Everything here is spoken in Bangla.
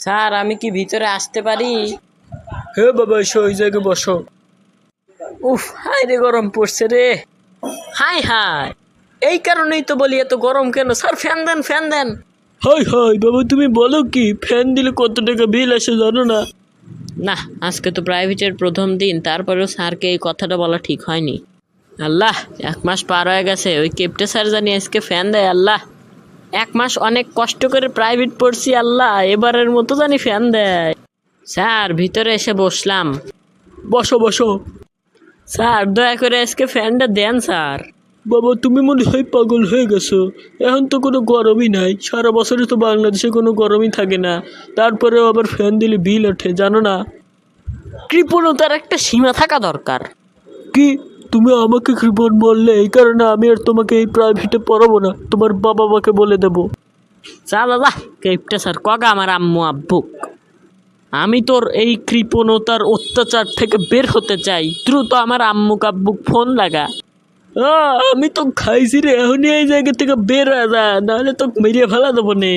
স্যার আমি কি ভিতরে আসতে পারি? হে বাবা, এসো, ওই জায়গায় বসো। উফ, হাই রে গরম পড়ছে রে। হাই হাই, এই কারণেই তো বলি এত গরম কেন। স্যার ফ্যান দেন, ফ্যান দেন। হাই হাই বাবা, তুমি বলো কি? ফ্যান দিলে কত টাকা বিল আসে জানো না? না, আজকে তো প্রাইভেটের প্রথম দিন, তারপরেও স্যারকে এই কথাটা বলা ঠিক হয়নি। আল্লাহ, 1 মাস পার হয়ে গেছে, ওই কেপটে স্যার জানি আজকে ফ্যান দেয়। আল্লাহ, 1 মাস অনেক কষ্ট করে প্রাইভেট পড়ছি, আল্লাহ এবারের মতো জানি ফ্যান দেয়। স্যার ভিতরে এসে বসলাম। বসো বসো। স্যার দয়া করে আজকে ফ্যানটা দেন স্যার। বাবা, তুমি মনে হয় পাগল হয়ে গেছো। এখন তো কোনো গরমই নাই, সারা বছরে তো বাংলাদেশে কোনো গরমই থাকে না, তারপরেও আবার ফ্যান দিলে বিল ওঠে, জানো না? কৃপণতার একটা সীমা থাকা দরকার। কি, তুমি আমাকে কৃপণ বললে? এই কারণে আমি আর তোমাকে এই প্রাইভেটে পড়াবো না, তোমার বাবা মাকে বলে দেবো। চা দাদা, কেপটে স্যার কগা আমার আম্মু আব্বুক। আমি তোর এই কৃপণতার অত্যাচার থেকে বের হতে চাই, দ্রুত আমার আম্মু আব্বুক ফোন লাগা। আমি তো খাইছি রে, এখনই এই জায়গা থেকে বের হয়ে যা, নাহলে তো মেরিয়ে ফেলা দেবো নে।